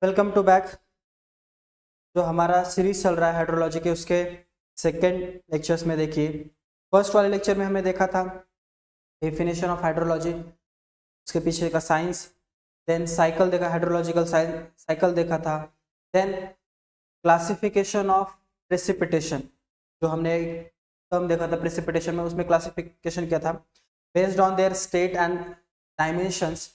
Welcome to back. जो हमारा series चल रहा है हाइड्रोलॉजी के, उसके सेकेंड लेक्चर्स में देखिए, फर्स्ट वाले लेक्चर में हमने देखा था डेफिनेशन ऑफ हाइड्रोलॉजी, उसके पीछे का साइंस, देन साइकिल देखा, हाइड्रोलॉजिकल साइकिल देखा था, देन क्लासिफिकेशन ऑफ प्रेसिपिटेशन, जो हमने टर्म देखा था प्रेसिपिटेशन में, उसमें क्लासिफिकेशन किया था based on their state and dimensions.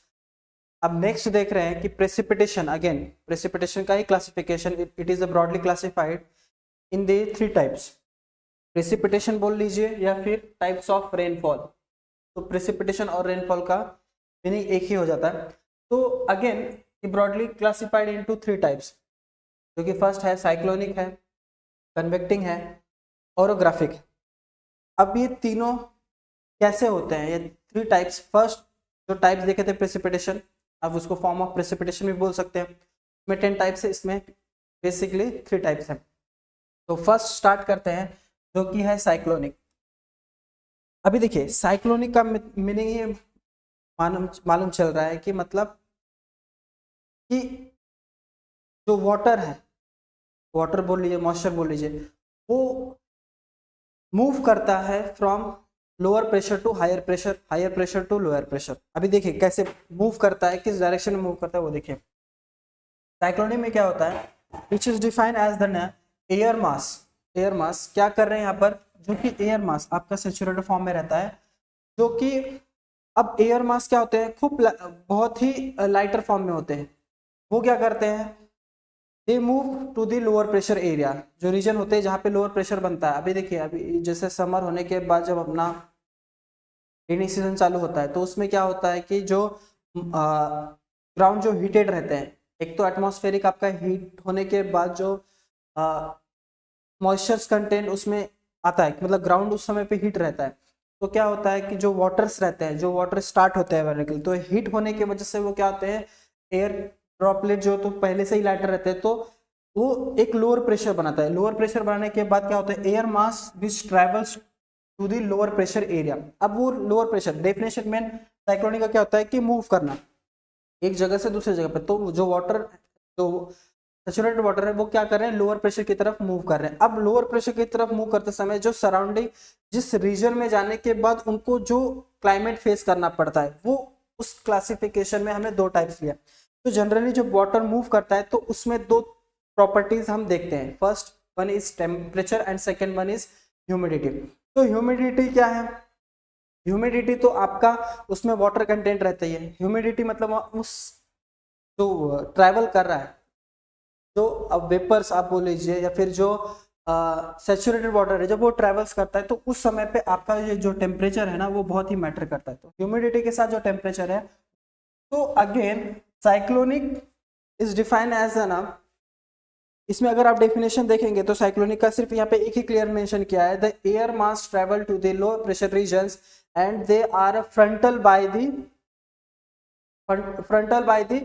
अब नेक्स्ट देख रहे हैं कि प्रेसिपिटेशन, अगेन प्रेसिपिटेशन का ही classification, it is broadly classified in the three types. Precipitation बोल लीजिए या फिर टाइप्स ऑफ रेनफॉल। तो प्रेसिपिटेशन और रेनफॉल का मीनिंग एक ही हो जाता है। तो again broadly classified into three types, जो कि फर्स्ट है साइक्लोनिक है, कन्वेक्टिंग है, ओरोग्राफिक है। अब ये तीनों कैसे होते हैं, ये थ्री टाइप्स। फर्स्ट जो टाइप्स देखे थे प्रेसिपिटेशन, अब उसको फॉर्म ऑफ प्रेसिपिटेशन भी बोल सकते हैं। इसमें 10 टाइप्स है, इसमें बेसिकली 3 टाइप्स हैं। तो फर्स्ट स्टार्ट करते हैं जो कि है साइक्लोनिक। अभी देखिए साइक्लोनिक का मीनिंग ये मालूम चल रहा है कि मतलब कि जो वाटर है, वाटर बोल लीजिए, मॉइस्चर बोल लीजिए, वो मूव करता है from lower pressure to higher pressure, higher pressure to lower pressure. अभी देखिए कैसे मूव करता है, किस डायरेक्शन में मूव करता है वो देखिए। साइक्लोनिक में क्या होता है, which is defined as the air mass. Air mass क्या कर रहे हैं यहाँ पर, जो कि एयर मास आपका सैचुरेटेड फॉर्म में रहता है, जो कि अब एयर मास क्या होते हैं, खूब बहुत ही लाइटर फॉर्म में होते हैं। वो क्या करते हैं, they move to the lower pressure area, जो रीजन होते हैं जहाँ पे लोअर प्रेशर बनता है। अभी देखिए, अभी जैसे समर होने के बाद जब अपना रेनी सीजन चालू होता है, तो उसमें क्या होता है कि जो ग्राउंड जो हीटेड रहते हैं, एक तो एटमॉस्फेरिक आपका हीट होने के बाद जो मॉइस्चर्स कंटेंट उसमें आता है, मतलब ग्राउंड उस समय पे हीट रहता है। तो क्या होता है कि जो वाटर्स रहते हैं, जो वाटर स्टार्ट होते हैं वर्निकल, तो हीट होने की वजह से वो क्या होते हैं, एयर ड्रॉपलेट जो तो पहले से ही लाइटर रहते हैं, तो वो एक लोअर प्रेशर बनाता है। लोअर प्रेशर बनाने के बाद क्या होता है, air mass which travels to the lower pressure area. अब वो लोअर प्रेशर डेफिनेशन में साइक्लोनिक का क्या होता है कि मूव करना एक जगह से दूसरी जगह पे। तो जो वाटर, जो सैचुरेटेड वाटर है, वो क्या कर रहे हैं, लोअर प्रेशर की तरफ मूव कर रहे हैं। अब लोअर प्रेशर की तरफ मूव करते समय जो सराउंडिंग, जिस रीजन में जाने के बाद उनको जो क्लाइमेट फेस करना पड़ता है, वो उस क्लासिफिकेशन में हमने 2 टाइप्स लिया। तो जनरली जब वाटर मूव करता है तो उसमें 2 प्रॉपर्टीज हम देखते हैं। First one is temperature and second one is humidity. तो ह्यूमिडिटी क्या है, ह्यूमिडिटी तो आपका उसमें वाटर कंटेंट रहता ही है। ह्यूमिडिटी मतलब उस जो ट्रैवल कर रहा है, जो अब वेपर्स आप बोल लीजिए या फिर जो सैचुरेटेड वाटर है, जब वो ट्रेवल्स करता है तो उस समय पे आपका ये जो टेम्परेचर है ना, वो बहुत ही मैटर करता है। तो ह्यूमिडिटी के साथ जो टेम्परेचर है, तो again cyclonic is defined as an, इसमें अगर आप डेफिनेशन देखेंगे तो साइक्लोनिक का सिर्फ यहाँ पे एक ही क्लियर मेंशन किया है, the air mass travel to the low pressure regions and they are frontal by the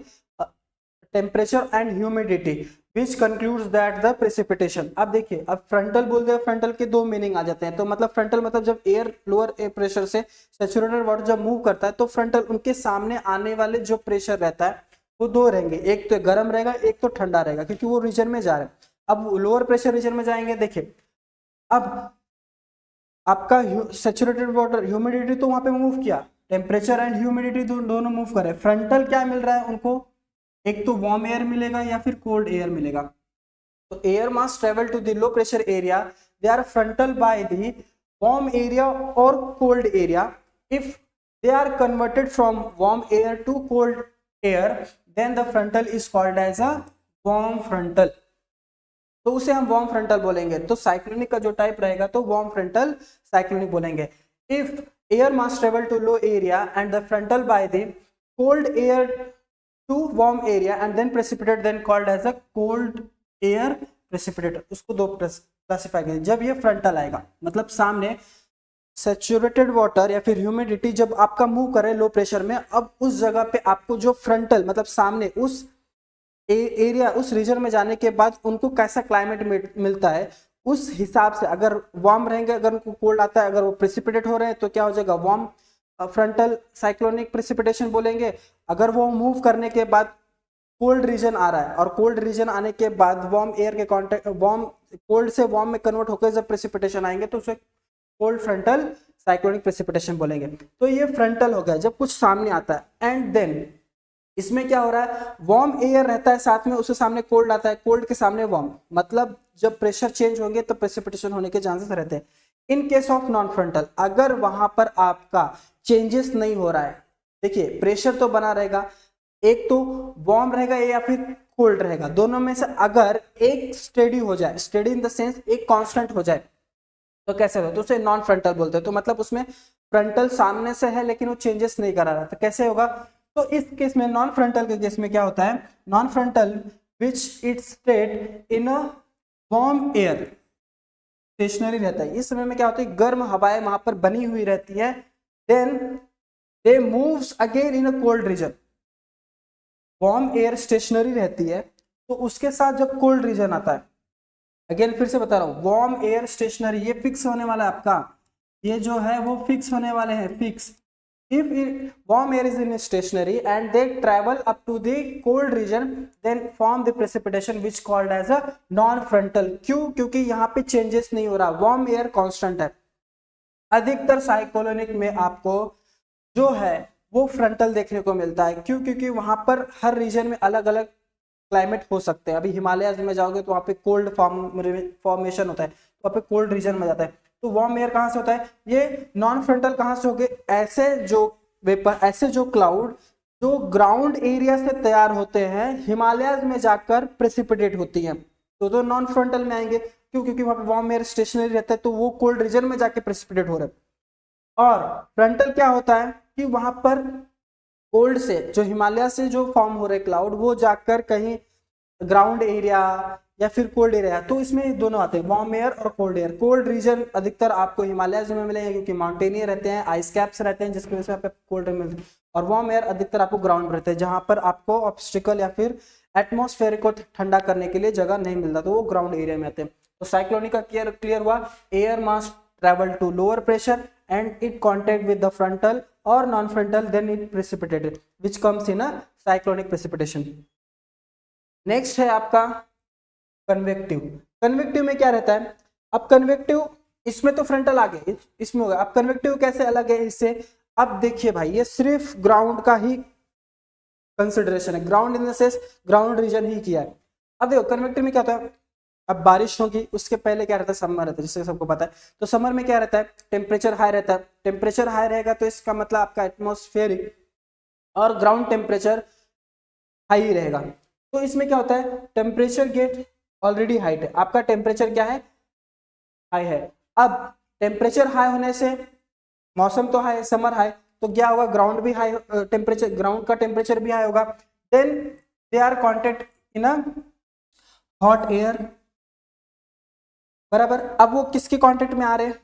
temperature and humidity which concludes that the precipitation. अब देखिए, अब फ्रंटल बोल दिया, फ्रंटल के 2 मीनिंग आ जाते हैं। तो मतलब फ्रंटल मतलब जब एयर लोअर एयर प्रेशर से सैचुरेटेड वाटर जब मूव करता है, तो फ्रंटल उनके सामने आने वाले जो प्रेशर रहता है वो 2 रहेंगे, एक तो गर्म रहेगा, एक तो ठंडा रहेगा, क्योंकि वो रीजन में जा रहे हैं। अब लोअर प्रेशर रीजन में जाएंगे, देखिए अब आपका सैचुरेटेड वाटर, ह्यूमिडिटी तो वहां पे मूव किया, टेम्परेचर एंड ह्यूमिडिटी दोनों मूव करे। फ्रंटल क्या मिल रहा है उनको, एक तो वार्म एयर मिलेगा या फिर कोल्ड एयर मिलेगा। तो air mass travel to the low pressure area, they are frontal by the warm area और cold area. If they are converted from warm air to cold air, then the frontal is called as a warm frontal। तो उसे हम warm frontal बोलेंगे। तो cyclonic का जो type रहेगा तो वार्म फ्रंटल साइक्लोनिक बोलेंगे। If air mass travel to low area and the frontal by the cold air to warm area and then precipitate, then called as a cold air precipitate. उसको 2 classify करें। जब ये frontal आएगा, मतलब सामने saturated water या फिर humidity जब आपका मूव करे लो प्रेशर में, अब उस जगह पे आपको जो फ्रंटल मतलब सामने उस एरिया, उस रीजन में जाने के बाद उनको कैसा क्लाइमेट मिलता है, उस हिसाब से अगर वार्म रहेंगे, अगर उनको कोल्ड आता है, अगर वो प्रेसिपिटेट हो रहे हैं, तो क्या हो जाएगा, वार्म फ्रंटल साइक्लोनिक प्रेसिपिटेशन बोलेंगे। अगर वो मूव करने के बाद कोल्ड रीजन आ रहा है और कोल्ड रीजन आने के बाद वार्म एयर के कांटेक्ट वार्म कोल्ड से वार्म में कन्वर्ट होकर जब प्रेसिपिटेशन आएंगे तो उसे कोल्ड फ्रंटल साइक्लोनिक प्रेसिपिटेशन बोलेंगे। तो ये फ्रंटल हो गया जब कुछ सामने आता है। एंड देन इसमें क्या हो रहा है, वार्म एयर रहता है साथ में, उसके सामने कोल्ड आता है, कोल्ड के सामने वार्म, मतलब जब प्रेशर चेंज होंगे तो प्रेसिपिटेशन होने के चांसेस रहते हैं। In case of non frontal, अगर वहां पर आपका चेंजेस नहीं हो रहा है, देखिए प्रेशर तो बना रहेगा, एक तो वार्म रहेगा या फिर कोल्ड रहेगा, दोनों में से अगर एक स्टेडी हो जाए, स्टेडी इन द सेंस एक कांस्टेंट हो जाए, तो कैसे होगा, तो उसे नॉन फ्रंटल बोलते हैं। तो मतलब उसमें फ्रंटल सामने से है लेकिन वो चेंजेस नहीं करा रहा, तो कैसे होगा, तो इस केस में नॉन फ्रंटल के केस में क्या होता है, non frontal which it state in a warm air, stationary रहता है। इस समय में क्या होता है, गर्म हवाएं वहां पर बनी हुई रहती है। Then they moves again in a cold region, warm air stationary रहती है, तो उसके साथ जब कोल्ड रीजन आता है, अगेन फिर से बता रहा हूं, वार्म एयर स्टेशनरी, ये फिक्स होने वाला है आपका, ये जो है वो फिक्स होने वाले हैं, fix. If warm air is in stationary and they travel up to the cold region, then form the precipitation which called as a non-frontal। क्यों, क्योंकि यहाँ पे चेंजेस नहीं हो रहा, वार्म एयर कांस्टेंट है। अधिकतर साइक्लोनिक में आपको जो है वो फ्रंटल देखने को मिलता है। क्यों, क्योंकि वहां पर हर रीजन में अलग अलग क्लाइमेट हो सकते हैं। अभी हिमालय में जाओगे तो वहाँ पे कोल्ड फॉर्मेशन होता है, तो वहाँ पे कोल्ड रीजन में जाता है। तो वार्म एयर कहाँ से होता है, ये नॉन फ्रंटल कहाँ से हो गए, ऐसे जो वेपर, ऐसे जो क्लाउड जो ग्राउंड एरिया से तैयार होते हैं, हिमालय में जाकर प्रेसिपिटेट होती हैं, तो नॉन फ्रंटल में आएंगे। क्यों, क्योंकि वहां पे वार्म एयर स्टेशनरी रहता है, तो वो कोल्ड रीजन में जाके प्रेसिपिटेट हो रहे हैं। और फ्रंटल क्या होता है कि वहां पर कोल्ड से, जो हिमालय से जो फॉर्म हो रहे क्लाउड, वो जाकर कहीं ग्राउंड एरिया या फिर कोल्ड एरिया, तो इसमें दोनों आते हैं, वार्म एयर और कोल्ड एयर। कोल्ड रीजन अधिकतर आपको हिमालय में मिलेंगे क्योंकि माउंटेनियर रहते हैं, आइस कैप्स रहते हैं, जिसकी वजह से आपको कोल्ड मिलते हैं। और वार्म एयर अधिकतर आपको ग्राउंड में रहते हैं, जहां पर आपको ऑब्स्टिकल या फिर एटमॉस्फेयर को ठंडा करने के लिए जगह नहीं मिलता, तो वो ग्राउंड एरिया में आते हैं। तो साइक्लोनिक का क्लियर हुआ, air mass travel to lower pressure and it contact with the frontal और non frontal, then it precipitated which comes in a cyclonic precipitation. Next है आपका कन्वेक्टिव। कन्वेक्टिव में क्या रहता है, अब कन्वेक्टिव, इसमें तो फ्रंटल आ गए, इसमें होगा। अब कन्वेक्टिव कैसे अलग है इससे, अब देखिए भाई, ये सिर्फ ग्राउंड का ही कंसिडरेशन है, ground in the sense ground region ही किया है। अब देखो कन्वेक्टिव में क्या होता है, अब बारिश होगी, उसके पहले क्या रहता है, समर रहता है, जिससे सबको पता है। तो समर में क्या रहता है, टेम्परेचर हाई रहता है। टेम्परेचर हाई रहेगा तो इसका मतलब आपका एटमॉस्फेरिक और ग्राउंड टेम्परेचर हाई रहेगा। तो इसमें क्या होता है, टेम्परेचर गेट ऑलरेडी हाइट है, आपका टेम्परेचर क्या है, हाई है। अब टेम्परेचर हाई होने से मौसम तो हाई, समर हाई, तो क्या होगा, ग्राउंड भी हाई, टेम्परेचर, ग्राउंड का टेम्परेचर भी हाई होगा। Then they are contact in a hot air, बराबर। अब वो किसके कांटेक्ट में आ रहे हैं,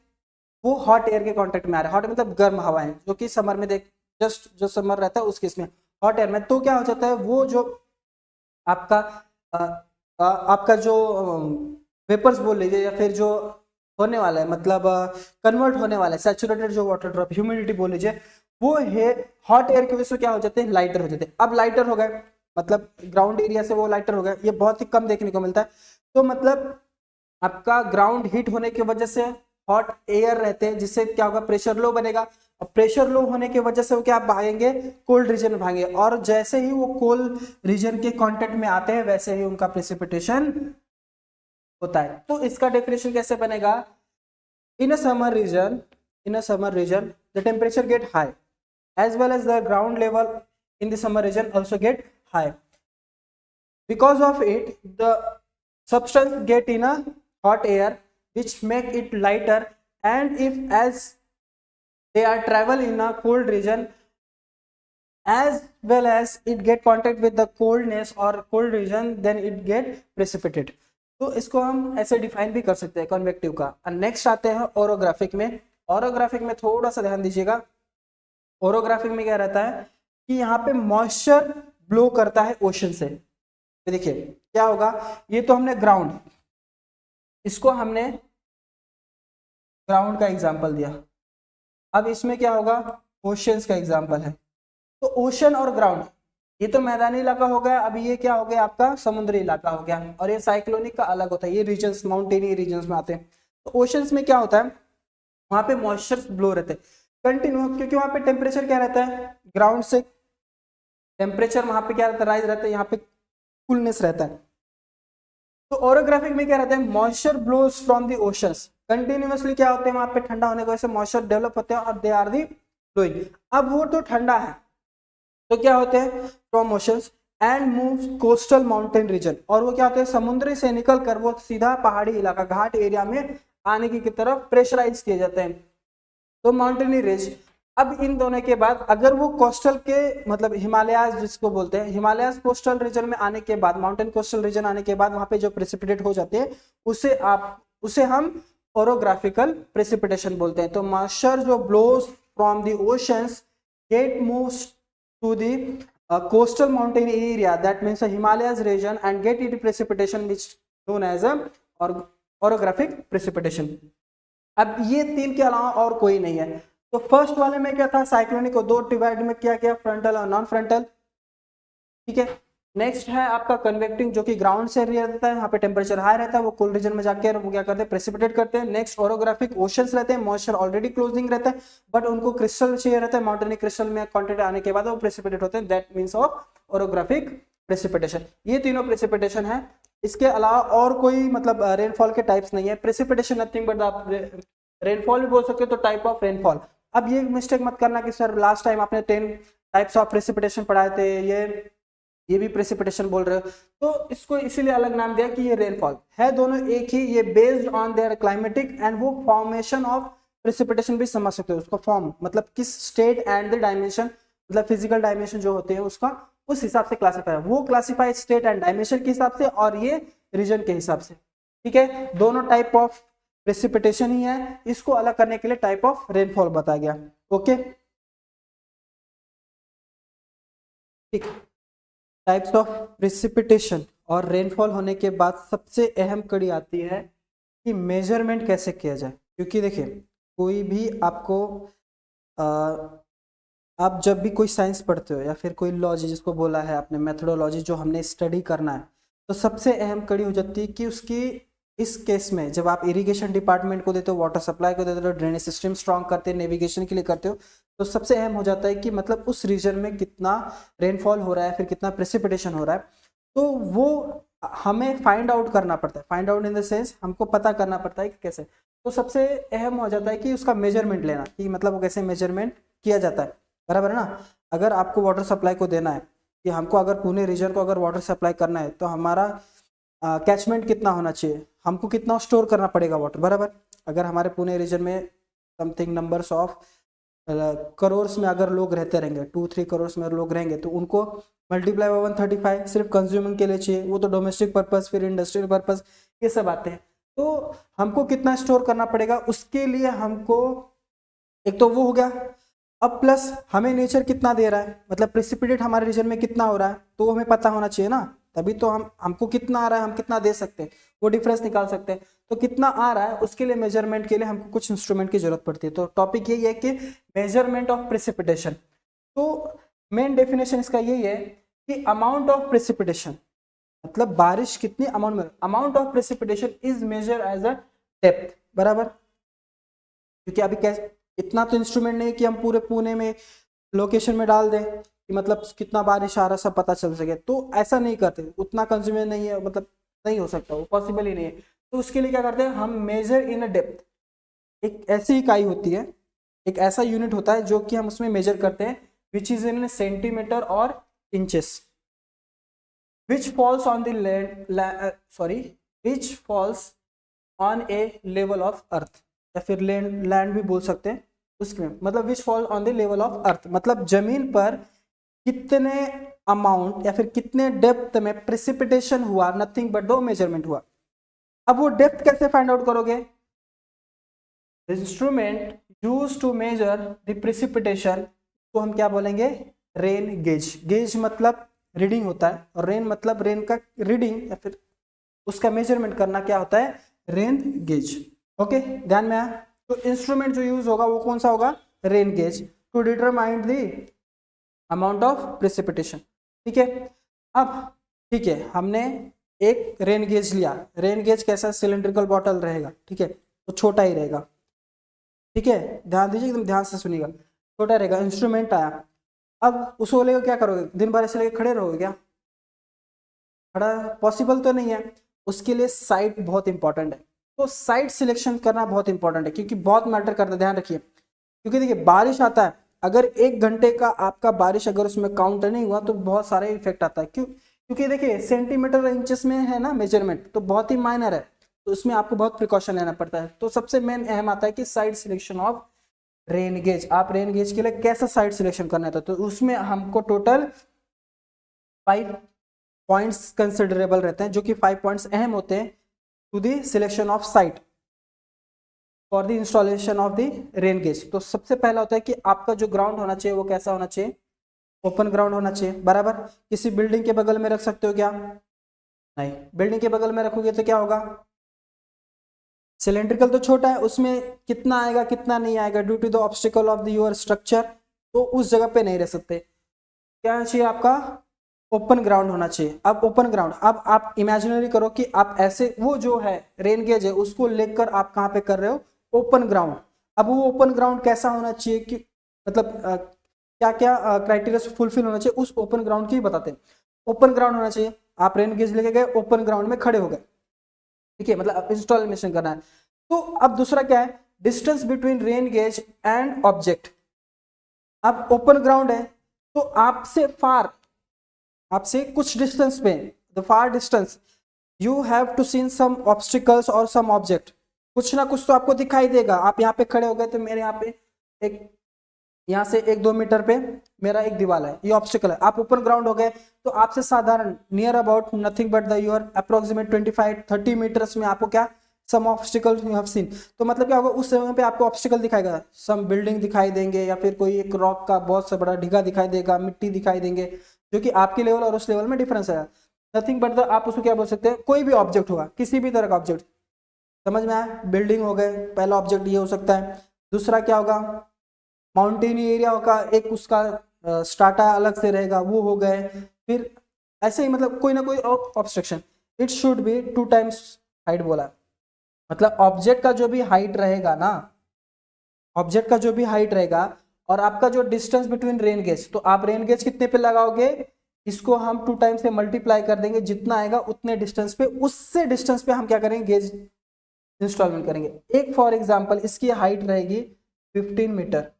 वो हॉट एयर के कांटेक्ट में आ रहे हैं। हॉट मतलब गर्म हवाएं, जो कि समर में देख, जस्ट जो समर रहता है उसके इसमें हॉट एयर में, तो क्या हो जाता है, वो जो आपका आपका जो वेपर्स बोल लीजिए या फिर जो होने वाला है, मतलब कन्वर्ट होने वाला है, सैचुरेटेड जो वाटर ड्रॉप, ह्यूमिडिटी बोल लीजिए, वो है हॉट एयर की वजह से क्या हो जाते हैं, लाइटर हो जाते हैं। अब लाइटर हो गए, मतलब ग्राउंड एरिया से वो लाइटर हो गए, ये बहुत ही कम देखने को मिलता है। तो मतलब आपका ग्राउंड हीट होने की वजह से हॉट एयर रहते हैं, जिससे क्या होगा, प्रेशर लो बनेगा, और प्रेशर लो होने की वजह से वो क्या भागेंगे, कोल्ड रीजन में भागेंगे, और जैसे ही वो कोल्ड रीजन के कांटेक्ट में आते हैं वैसे ही उनका प्रेसिपिटेशन होता है। तो इसका डेफिनेशन कैसे बनेगा, in a summer region the temperature get high as well as the ground level in the summer region also get high, because of it the substance get in a hot air which make it lighter, and if as they are travel in a cold region as well as it get contact with the coldness or cold region, then it get precipitated। तो इसको हम ऐसे define भी कर सकते हैं convective का। Next आते हैं ओरोग्राफिक में। ओरोग्राफिक में थोड़ा सा ध्यान दीजिएगा, ओरोग्राफिक में क्या रहता है कि यहाँ पे मॉइस्चर ब्लो करता है ओशन से। देखिए क्या होगा, ये तो हमने ग्राउंड, इसको हमने ग्राउंड का एग्जांपल दिया, अब इसमें क्या होगा, ओशंस का एग्जांपल है। तो ओशन और ग्राउंड ये तो मैदानी इलाका हो गया, अब ये क्या हो गया आपका समुद्री इलाका हो गया, और ये साइक्लोनिक का अलग होता है, ये रीजन्स माउंटेनी रीजन्स में आते हैं। तो ओशंस में क्या होता है, वहां पे मॉइस्चर ब्लो रहते हैं कंटिन्यू, क्योंकि वहां पे टेम्परेचर क्या रहता है, ग्राउंड से टेम्परेचर वहां पे क्या रहता है, राइज रहता है, यहाँ पे कूलनेस रहता है। तो ओरोग्राफिक में क्या रहता है, moisture blows from the oceans, continuously क्या होते हैं वहां पे ठंडा होने की वजह से मॉइस्चर डेवलप होते हैं और दे आर दी ब्लोइंग। अब वो तो ठंडा है तो क्या होते हैं from oceans and move coastal mountain region, और वो क्या होते हैं समुद्र से निकल कर वो सीधा पहाड़ी इलाका घाट एरिया में आने की तरफ प्रेशराइज किए जाते हैं, तो माउंटेनी रेंज। अब इन दोनों के बाद अगर वो कोस्टल के मतलब हिमालयाज जिसको बोलते हैं, हिमालयाज कोस्टल रीजन में आने के बाद, माउंटेन कोस्टल रीजन आने के बाद वहां पे जो प्रेसिपिटेट हो जाते हैं उसे हम ओरोग्राफिकल प्रेसिपिटेशन बोलते हैं। तो मॉइस्चर जो blows from the oceans get moves to the coastal mountain area, that means the Himalayas region, and get it precipitation which known as a orographic precipitation। अब ये तीन के अलावा और कोई नहीं है। तो फर्स्ट वाले में क्या था, साइक्लोनिक को दो डिवाइड में किया गया, फ्रंटल और नॉन फ्रंटल, ठीक है। नेक्स्ट है आपका कन्वेक्टिंग जो कि ग्राउंड से एरिया रहता है, यहाँ पे टेम्परेचर हाई रहता है, वो कोल्ड रीजन में जाके वो क्या करते हैं प्रेसिपिटेट करते हैं। नेक्स्ट ओरोग्राफिक ओशंस रहते हैं, मॉइस्चर ऑलरेडी क्लोजिंग रहता है बट उनको क्रिस्टल चाहिए रहता है, माउंटेनिक क्रिस्टल में क्वांटिटी आने के बाद वो प्रेसिपिटेट होते हैं, that means of orographic precipitation. ये तीनों प्रेसिपिटेशन है, इसके अलावा और कोई मतलब रेनफॉल के टाइप्स नहीं है। प्रेसिपिटेशन नथिंग बट आप रेनफॉल भी बोल सकते हो, तो टाइप ऑफ रेनफॉल। अब ये मिस्टेक मत करना कि सर लास्ट टाइम आपने 10 टाइप्स ऑफ प्रेसिपिटेशन पढ़ाए थे, ये भी प्रेसिपिटेशन बोल रहे हो, तो इसको इसीलिए अलग नाम दिया कि ये रेनफॉल है, दोनों एक ही, ये based on there climatic and वो फॉर्मेशन ऑफ प्रेसिपिटेशन भी समझ सकते हो, उसका फॉर्म मतलब किस स्टेट एंड द डायमेंशन, मतलब फिजिकल डायमेंशन जो होते हैं उसका उस हिसाब से क्लासिफाई, वो क्लासिफाई स्टेट एंड डायमेंशन के हिसाब से और ये रीजन के हिसाब से, ठीक है। दोनों टाइप ऑफ प्रेसिपिटेशन ही है, इसको अलग करने के लिए टाइप ऑफ रेनफॉल बताया गया, ओके ठीक। टाइप्स ऑफ प्रेसिपिटेशन और रेनफॉल होने के बाद सबसे अहम कड़ी आती है कि मेजरमेंट कैसे किया जाए, क्योंकि देखिए कोई भी आपको आप जब भी कोई साइंस पढ़ते हो या फिर कोई लॉजी जिसको बोला है आपने मेथोडोलॉजी जो हमने स्टडी करना है, तो सबसे अहम कड़ी हो जाती है कि उसकी इस केस में जब आप इरिगेशन डिपार्टमेंट को देते हो, वाटर सप्लाई को देते हो, ड्रेनेज सिस्टम स्ट्रॉन्ग करते हैं, नेविगेशन के लिए करते हो, तो सबसे अहम हो जाता है कि मतलब उस रीजन में कितना रेनफॉल हो रहा है, फिर कितना प्रेसिपिटेशन हो रहा है, तो वो हमें फाइंड आउट करना पड़ता है। Find out in the sense हमको पता करना पड़ता है कि कैसे, तो सबसे अहम हो जाता है कि उसका मेजरमेंट लेना, कि मतलब वो कैसे मेजरमेंट किया जाता है, बराबर है ना। अगर आपको वाटर सप्लाई को देना है कि हमको अगर पुणे रीजन को अगर वाटर सप्लाई करना है तो हमारा कैचमेंट कितना होना चाहिए, हमको कितना स्टोर करना पड़ेगा वाटर, बराबर। अगर हमारे पुणे रीजन में समथिंग नंबर्स ऑफ करोड़ में अगर लोग रहते रहेंगे, 2-3 करोड़ में लोग रहेंगे, तो उनको मल्टीप्लाई बाय 135 सिर्फ कंज्यूमिंग के लिए चाहिए, वो तो डोमेस्टिक पर्पस फिर इंडस्ट्रियल पर्पस ये सब आते हैं। तो हमको कितना स्टोर करना पड़ेगा, उसके लिए हमको एक तो वो हो गया, अब प्लस हमें नेचर कितना दे रहा है, मतलब प्रेसिपिटेट हमारे रीजन में कितना हो रहा है, तो हमें पता होना चाहिए ना, तभी तो हमको कितना आ रहा है, हम कितना दे सकते हैं, वो डिफरेंस निकाल सकते हैं। तो कितना आ रहा है उसके लिए मेजरमेंट के लिए हमको कुछ इंस्ट्रूमेंट की जरूरत पड़ती है। तो टॉपिक यही है कि मेजरमेंट ऑफ प्रेसिपिटेशन। तो मेन डेफिनेशन इसका यही है कि अमाउंट ऑफ प्रेसिपिटेशन मतलब बारिश कितनी अमाउंट में, amount of precipitation is measure as a depth, बराबर। क्योंकि अभी कैसे इतना तो इंस्ट्रूमेंट नहीं कि हम पूरे पुणे में लोकेशन में डाल दें कि मतलब कितना बारिश आ रहा सब पता चल सके, तो ऐसा नहीं करते, उतना कंज्यूमर नहीं है, मतलब नहीं हो सकता, वो पॉसिबल ही नहीं है। तो उसके लिए क्या करते हैं हम, मेजर इन अ डेप्थ, एक ऐसी इकाई होती है, एक ऐसा यूनिट होता है जो कि हम उसमें मेजर करते हैं, विच इज इन सेंटीमीटर और inches, which falls on the which falls on A level of earth, या फिर लैंड भी बोल सकते हैं उसमें, मतलब विच fall on the level of earth, मतलब जमीन पर कितने अमाउंट या फिर कितने डेप्थ में प्रेसिपिटेशन हुआ, नथिंग बट दो मेजरमेंट हुआ। अब वो डेप्थ कैसे फाइंड आउट करोगे, instrument use to measure the precipitation तो हम क्या बोलेंगे, रेन गेज। गेज मतलब रीडिंग होता है, और रेन मतलब रेन का रीडिंग या फिर उसका मेजरमेंट करना क्या होता है, रेन गेज, ओके ध्यान में आया। तो इंस्ट्रूमेंट जो यूज होगा वो कौन सा होगा, rain gauge, to determine the amount of precipitation. ठीक है। अब ठीक है, हमने एक रेन गेज लिया। रेन गेज कैसा, सिलेंड्रिकल बॉटल रहेगा, ठीक है, तो छोटा ही रहेगा, ठीक है, ध्यान दीजिए, एकदम ध्यान से सुनिएगा, छोटा रहेगा। इंस्ट्रूमेंट आया, अब उसको लेकर क्या करोगे, दिन भर ऐसे लेके खड़े रहोगे क्या, खड़ा पॉसिबल तो नहीं है। उसके लिए साइट बहुत इंपॉर्टेंट है। तो साइट सिलेक्शन करना बहुत इंपॉर्टेंट है, क्योंकि बहुत मैटर करता है, ध्यान रखिए। क्योंकि देखिए बारिश आता है, अगर 1 घंटे का आपका बारिश अगर उसमें काउंट नहीं हुआ तो बहुत सारे इफेक्ट आता है। क्यों, क्योंकि देखिए सेंटीमीटर इंचेस में है ना मेजरमेंट, तो बहुत ही माइनर है, तो उसमें आपको बहुत प्रिकॉशन लेना पड़ता है। तो सबसे मेन अहम आता है कि site selection of rain gauge. आप रेन गेज के लिए कैसा साइट सिलेक्शन करना था, तो उसमें हमको टोटल 5 पॉइंट्स कंसिडरेबल रहते हैं, जो कि 5 पॉइंट्स अहम होते हैं to the selection of site for the installation of the rain gauge. तो सबसे पहला होता है कि आपका जो ग्राउंड होना चाहिए वो कैसा होना चाहिए, ओपन ग्राउंड होना चाहिए, बराबर। किसी बिल्डिंग के बगल में रख सकते हो क्या, नहीं, बिल्डिंग के बगल में रखोगे तो क्या होगा, सिलेंड्रिकल तो छोटा है, उसमें कितना आएगा कितना नहीं आएगा, due to the obstacle of the your structure, तो उस जगह पे नहीं रह सकते। क्या चाहिए आपका, ओपन ग्राउंड होना चाहिए। अब ओपन ग्राउंड, अब आप इमेजिनरी करो कि आप ऐसे, वो जो है रेन गेज है उसको लेकर आप कहाँ पे कर रहे हो, ओपन ग्राउंड। अब वो ओपन ग्राउंड कैसा होना चाहिए, कि मतलब क्या क्या क्राइटेरिया फुलफिल होना चाहिए, उस ओपन ग्राउंड की बताते हैं। ओपन ग्राउंड होना चाहिए, आप रेन गेज लेके गए, ओपन ग्राउंड में खड़े हो गए, ठीक है, मतलब इंस्टॉलेशन करना है। तो अब दूसरा क्या है, distance between rain gauge and object. अब ओपन ग्राउंड है तो आपसे कुछ डिस्टेंस पे, the far distance, you have to seen some obstacles और सम ऑब्जेक्ट, कुछ ना कुछ तो आपको दिखाई देगा। आप यहाँ पे खड़े हो गए तो मेरे यहाँ पे एक, यहाँ से 1-2 मीटर पे मेरा एक दीवार है, ये ऑब्स्टिकल है। आप ओपन ग्राउंड हो गए तो आपसे साधारण near about nothing but the your approximate 25-30 metres में आपको क्या, some obstacle you have seen. तो मतलब क्या होगा, उस समय पे आपको ऑब्स्टिकल दिखाएगा, सम बिल्डिंग दिखाई देंगे, या फिर कोई एक रॉक का बहुत सा बड़ा ढिगा दिखाई देगा, मिट्टी दिखाई देंगे, जो कि आपके लेवल और उस लेवल में डिफरेंस है। नथिंग बट द, आप उसको क्या बोल सकते हैं, कोई भी ऑब्जेक्ट होगा, किसी भी तरह का ऑब्जेक्ट, समझ में आया, बिल्डिंग हो गए, पहला ऑब्जेक्ट ये हो सकता है। दूसरा क्या होगा, माउंटेन एरिया का एक उसका स्टार्टा अलग से रहेगा, वो हो गए। फिर ऐसे ही मतलब कोई ना कोई obstruction, it should be 2 times height बोला, मतलब ऑब्जेक्ट का जो भी हाइट रहेगा ना, ऑब्जेक्ट का जो भी हाइट रहेगा और आपका जो डिस्टेंस बिटवीन रेन गेज, तो आप रेन गेज कितने पे लगाओगे, इसको हम 2 टाइम्स से मल्टीप्लाई कर देंगे, जितना आएगा उतने डिस्टेंस पे, उससे डिस्टेंस पे हम क्या करेंगे, गेज इंस्टॉलमेंट करेंगे। एक फॉर एग्जांपल इसकी हाइट रहेगी 15 मीटर,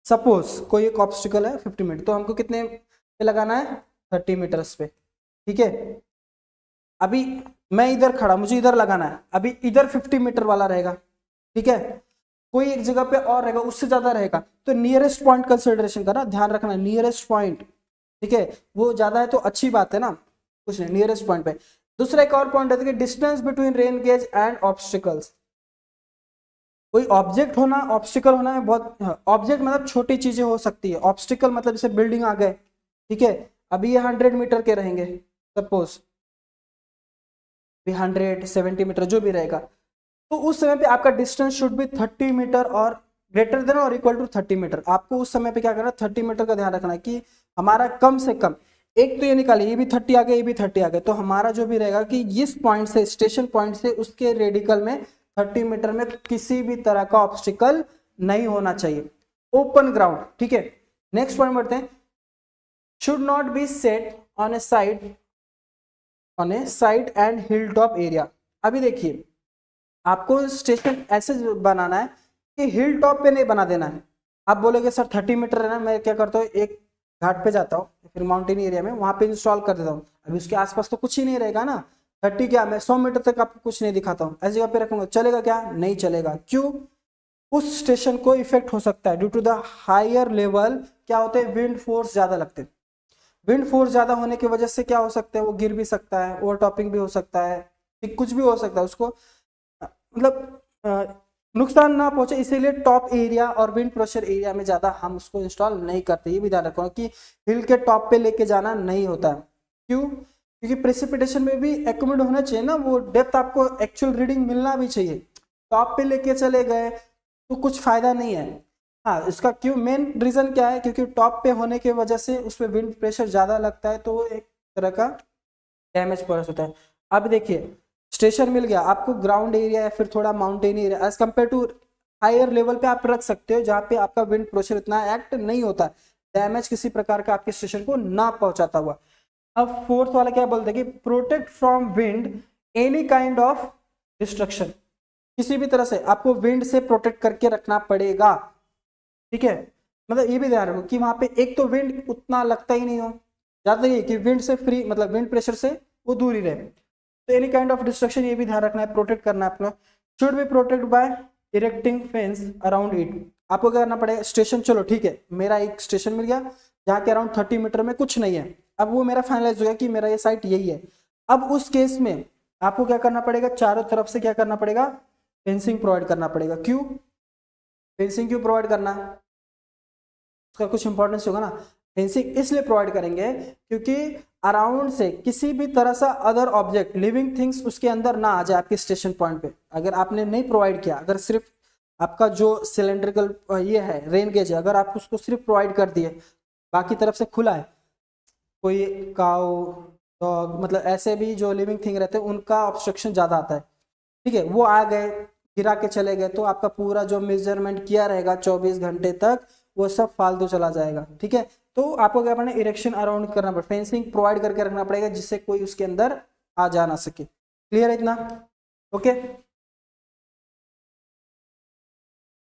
सपोज कोई एक ऑब्स्टिकल है 50 मीटर, तो हमको कितने पे लगाना है, 30 मीटर्स पे, ठीक है। अभी मैं इधर खड़ा, मुझे इधर लगाना है, अभी इधर 50 मीटर वाला रहेगा, ठीक है, कोई एक जगह पे और रहेगा उससे ज्यादा रहेगा, तो नियरेस्ट पॉइंट कंसिडरेशन करना, ध्यान रखना नियरेस्ट पॉइंट, ठीक है, वो ज्यादा है तो अच्छी बात है ना, कुछ नहीं, नियरेस्ट पॉइंट पे। दूसरा एक और पॉइंट है distance between rain gauge and obstacles. कोई ऑब्जेक्ट होना, ऑब्स्टिकल होना है बहुत, ऑब्जेक्ट मतलब छोटी चीजें हो सकती है, ऑब्स्टिकल मतलब जैसे बिल्डिंग आ गए, ठीक है, अभी ये 100 मीटर के रहेंगे सपोज, 170 मीटर जो भी रहेगा, तो उस समय पे आपका डिस्टेंस शुड बी 30 मीटर और ग्रेटर देन और इक्वल टू 30 मीटर। आपको उस समय पे क्या करना है, 30 मीटर का ध्यान रखना है कि हमारा कम से कम, एक तो ये निकालिए, ये भी 30 आ गए, ये भी 30 आ गए, तो हमारा जो भी रहेगा कि इस पॉइंट से, स्टेशन पॉइंट से उसके रेडिकल में 30 मीटर में किसी भी तरह का ऑब्स्टिकल नहीं होना चाहिए, ओपन ग्राउंड, ठीक है। नेक्स्ट पॉइंट बढ़ते हैं, should not be set on A side and hill top area. अभी देखिए आपको स्टेशन ऐसे बनाना है कि हिल टॉप पे नहीं बना देना है। आप बोलोगे सर 30 मीटर है ना, मैं क्या करता हूँ, एक घाट पे जाता हूँ, फिर माउंटेन एरिया में वहां पे इंस्टॉल कर देता हूँ, अभी उसके आसपास तो कुछ ही नहीं रहेगा ना, 30 क्या, मैं 100 मीटर तक आपको कुछ नहीं दिखाता हूँ, ऐसी जगह पे रखूंगा, चलेगा क्या, नहीं चलेगा। क्यों, उस स्टेशन को इफेक्ट हो सकता है due to the higher level, क्या होते हैं, विंड फोर्स ज्यादा लगते हैं, विंड फोर्स ज्यादा होने की वजह से क्या हो सकता है, वो गिर भी सकता है, ओवर टॉपिंग भी हो सकता है, कुछ भी हो सकता है, उसको मतलब नुकसान ना पहुंचे, इसीलिए टॉप एरिया और विंड प्रेशर एरिया में ज्यादा हम उसको इंस्टॉल नहीं करते। ये भी ध्यान रखो कि हिल के टॉप पे लेके जाना नहीं होता है। क्यों, क्योंकि प्रेसिपिटेशन में भी एक्यूमुलेट होना चाहिए ना, वो डेप्थ आपको एक्चुअल रीडिंग मिलना भी चाहिए। टॉप पे लेके चले गए तो कुछ फायदा नहीं है, हाँ, इसका क्यों मेन रीजन क्या है, क्योंकि टॉप पे होने की वजह से उसमें विंड प्रेशर ज्यादा लगता है, तो वो एक तरह का डैमेज पहुंच होता है। अब देखिए स्टेशन मिल गया आपको, ग्राउंड एरिया या फिर थोड़ा mountain area as compare to higher level पे आप रख सकते हो, जहाँ पे आपका विंड प्रेशर इतना एक्ट नहीं होता, डैमेज किसी प्रकार का आपके स्टेशन को ना पहुंचाता हुआ। अब फोर्थ वाला क्या बोलते हैं कि protect from wind any kind of destruction, किसी भी तरह से आपको विंड से प्रोटेक्ट करके रखना पड़ेगा, ठीक है। मतलब ये भी ध्यान रखो कि वहां पे एक तो विंड उतना लगता ही नहीं हो, ज्यादा ये कि विंड से फ्री, मतलब विंड प्रेशर से वो दूर ही रहे। तो एनी काइंड ऑफ डिस्ट्रक्शन ये भी ध्यान रखना है, प्रोटेक्ट करना है अपना। Should be protect by erecting fence around it, आपको क्या करना पड़ेगा, स्टेशन चलो ठीक है, मेरा एक स्टेशन मिल गया जहाँ के अराउंड 30 मीटर में कुछ नहीं है, अब वो मेरा फाइनलाइज हो गया कि मेरा ये साइट यही है। अब उस केस में आपको क्या करना पड़ेगा, चारों तरफ से क्या करना पड़ेगा, फेंसिंग प्रोवाइड करना पड़ेगा। क्यों फेंसिंग क्यों प्रोवाइड करना, उसका कुछ इंपॉर्टेंस होगा ना। फेंसिंग इसलिए प्रोवाइड करेंगे क्योंकि अराउंड से किसी भी तरह से अदर ऑब्जेक्ट लिविंग थिंग्स उसके अंदर ना आ जाए आपके स्टेशन पॉइंट पे। अगर आपने नहीं प्रोवाइड किया, अगर सिर्फ आपका जो सिलेंड्रिकल ये है रेन गेज है, अगर आप उसको सिर्फ प्रोवाइड कर दिए, बाकी तरफ से खुला है, कोई काऊ डॉग मतलब ऐसे भी जो लिविंग थिंग रहते हैं उनका ऑब्स्ट्रक्शन ज़्यादा आता है, ठीक है, वो आ गए गिरा के चले गए, तो आपका पूरा जो मेजरमेंट किया रहेगा 24 घंटे तक वो सब फालतू चला जाएगा, ठीक है। तो आपको क्या करना है, इरेक्शन अराउंड करना पड़ेगा, फेंसिंग प्रोवाइड करके रखना पड़ेगा जिससे कोई उसके अंदर आ जा ना सके। क्लियर है इतना, ओके।